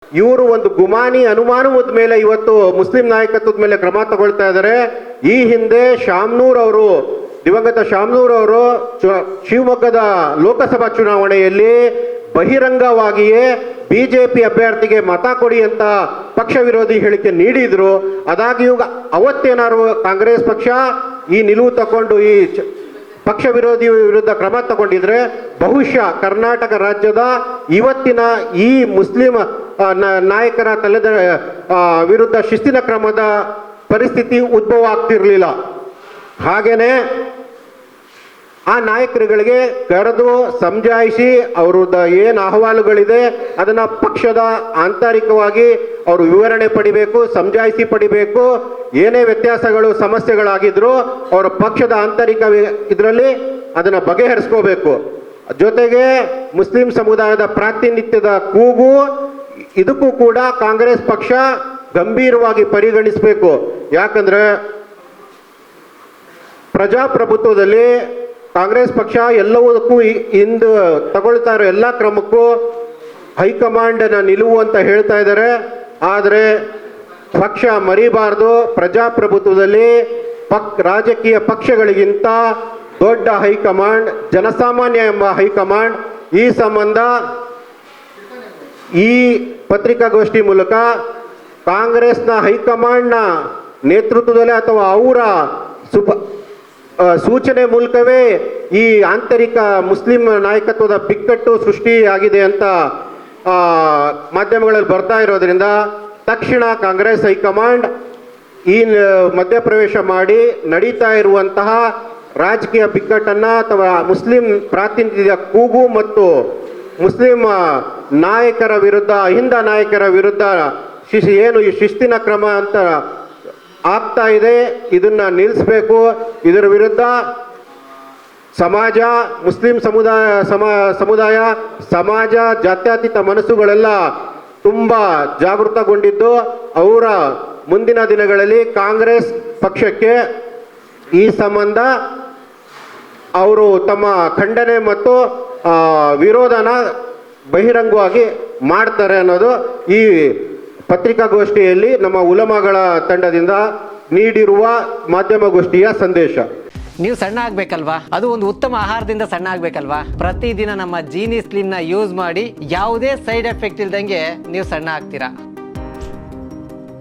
ಇವರು ಒಂದು ಗುಮಾನಿ ಅನುಮಾನದ ಮೇಲೆ ಇವತ್ತು ಮುಸ್ಲಿಂ ನಾಯಕತ್ವದ ಮೇಲೆ ಕ್ರಮ ತಗೊಳ್ತಾ ಇದ್ದಾರೆ. ಈ ಹಿಂದೆ ಶಾಮ್ನೂರ್ ಅವರು, ದಿವಂಗತ ಶಾಮ್ನೂರ್ ಅವರು ಶಿವಮೊಗ್ಗದ ಲೋಕಸಭಾ ಚುನಾವಣೆಯಲ್ಲಿ ಬಹಿರಂಗವಾಗಿಯೇ ಬಿಜೆಪಿ ಅಭ್ಯರ್ಥಿಗೆ ಮತ ಕೊಡಿ ಅಂತ ಪಕ್ಷ ವಿರೋಧಿ ಹೇಳಿಕೆ ನೀಡಿದ್ರು. ಆದಾಗ್ಯೂ ಅವತ್ತೇನಾದ್ರು ಕಾಂಗ್ರೆಸ್ ಪಕ್ಷ ಈ ನಿಲುವು ತಗೊಂಡು ಈ ಪಕ್ಷ ವಿರೋಧಿ ವಿರುದ್ಧ ಕ್ರಮ ತಗೊಂಡಿದ್ರೆ ಬಹುಶಃ ಕರ್ನಾಟಕ ರಾಜ್ಯದ ಇವತ್ತಿನ ಈ ಮುಸ್ಲಿಂ ನಾಯಕರ ತಲೆದ ವಿರುದ್ಧ ಶಿಸ್ತಿನ ಕ್ರಮದ ಪರಿಸ್ಥಿತಿ ಉದ್ಭವ ಆಗ್ತಿರ್ಲಿಲ್ಲ. ಹಾಗೇನೆ ಆ ನಾಯಕರುಗಳಿಗೆ ಕರೆದು ಸಮಜಾಯಿಸಿ ಅವ್ರದ ಏನು ಅಹವಾಲುಗಳಿದೆ ಅದನ್ನ ಪಕ್ಷದ ಆಂತರಿಕವಾಗಿ ಅವರು ವಿವರಣೆ ಪಡಿಬೇಕು, ಸಮಜಾಯಿಸಿ ಪಡಿಬೇಕು. ಏನೇ ವ್ಯತ್ಯಾಸಗಳು ಸಮಸ್ಯೆಗಳಾಗಿದ್ರು ಅವರ ಪಕ್ಷದ ಆಂತರಿಕ ಇದರಲ್ಲಿ ಅದನ್ನ ಬಗೆಹರಿಸ್ಕೋಬೇಕು. ಜೊತೆಗೆ ಮುಸ್ಲಿಂ ಸಮುದಾಯದ ಪ್ರಾತಿನಿಧ್ಯದ ಕೂಗು ಇದಕ್ಕೂ ಕೂಡ ಕಾಂಗ್ರೆಸ್ ಪಕ್ಷ ಗಂಭೀರವಾಗಿ ಪರಿಗಣಿಸಬೇಕು. ಯಾಕಂದ್ರೆ ಪ್ರಜಾಪ್ರಭುತ್ವದಲ್ಲಿ ಕಾಂಗ್ರೆಸ್ ಪಕ್ಷ ಎಲ್ಲದಕ್ಕೂ ಇಂದು ತಗೊಳ್ತಾ ಇರೋ ಎಲ್ಲ ಕ್ರಮಕ್ಕೂ ಹೈಕಮಾಂಡ್ನ ನಿಲುವು ಅಂತ ಹೇಳ್ತಾ ಇದ್ದಾರೆ. ಆದರೆ ಪಕ್ಷ ಮರಿಬಾರ್ದು. ಪ್ರಜಾಪ್ರಭುತ್ವದಲ್ಲಿ ರಾಜಕೀಯ ಪಕ್ಷಗಳಿಗಿಂತ ದೊಡ್ಡ ಹೈಕಮಾಂಡ್ ಜನಸಾಮಾನ್ಯ ಎಂಬ ಹೈಕಮಾಂಡ್. ಈ ಸಂಬಂಧ ಈ ಪತ್ರಿಕಾಗೋಷ್ಠಿ ಮೂಲಕ ಕಾಂಗ್ರೆಸ್ನ ಹೈಕಮಾಂಡ್ನ ನೇತೃತ್ವದಲ್ಲಿ ಅಥವಾ ಅವರ ಸೂಚನೆ ಮೂಲಕವೇ ಈ ಆಂತರಿಕ ಮುಸ್ಲಿಂ ನಾಯಕತ್ವದ ಬಿಕ್ಕಟ್ಟು ಸೃಷ್ಟಿಯಾಗಿದೆ ಅಂತ ಮಾಧ್ಯಮಗಳಲ್ಲಿ ಬರ್ತಾ ಇರೋದ್ರಿಂದ ತಕ್ಷಣ ಕಾಂಗ್ರೆಸ್ ಹೈಕಮಾಂಡ್ ಈ ಮಧ್ಯಪ್ರವೇಶ ಮಾಡಿ ನಡೀತಾ ಇರುವಂತಹ ರಾಜಕೀಯ ಬಿಕ್ಕಟ್ಟನ್ನು ಅಥವಾ ಮುಸ್ಲಿಂ ಪ್ರಾತಿನಿಧ್ಯ ಕೂಗು ಮತ್ತು ಮುಸ್ಲಿಂ ನಾಯಕರ ವಿರುದ್ಧ, ಅಹಿಂದ ನಾಯಕರ ವಿರುದ್ಧ ಏನು ಈ ಶಿಸ್ತಿನ ಕ್ರಮ ಅಂತ ಆಗ್ತಾ ಇದೆ ಇದನ್ನ ನಿಲ್ಲಿಸಬೇಕು. ಇದರ ವಿರುದ್ಧ ಸಮಾಜ, ಮುಸ್ಲಿಂ ಸಮುದಾಯ ಸಮಾಜ, ಜಾತ್ಯತೀತ ಮನಸ್ಸುಗಳೆಲ್ಲ ತುಂಬ ಜಾಗೃತಗೊಂಡಿದ್ದು ಅವರ ಮುಂದಿನ ದಿನಗಳಲ್ಲಿ ಕಾಂಗ್ರೆಸ್ ಪಕ್ಷಕ್ಕೆ ಈ ಸಂಬಂಧ ಅವರು ತಮ್ಮ ಖಂಡನೆ ಮತ್ತು ವಿರೋಧನ ಬಹಿರಂಗವಾಗಿ ಮಾಡ್ತಾರೆ ಅನ್ನೋದು ಈ ಪತ್ರಿಕಾಗೋಷ್ಠಿಯಲ್ಲಿ ನಮ್ಮ ಉಲಮಾಗಳ ತಂಡದಿಂದ ನೀಡಿರುವ ಮಾಧ್ಯಮಗೋಷ್ಠಿಯ ಸಂದೇಶ. ನೀವು ಸಣ್ಣ ಆಗ್ಬೇಕಲ್ವಾ? ಅದು ಒಂದು ಉತ್ತಮ ಆಹಾರದಿಂದ ಸಣ್ಣ ಆಗ್ಬೇಕಲ್ವಾ? ಪ್ರತಿದಿನ ನಮ್ಮ ಜೀನಿ ಸ್ಲಿಮ್ನ ಯೂಸ್ ಮಾಡಿ ಯಾವುದೇ ಸೈಡ್ ಎಫೆಕ್ಟ್ ಇಲ್ದಂಗೆ ನೀವು ಸಣ್ಣ ಆಗ್ತೀರಾ.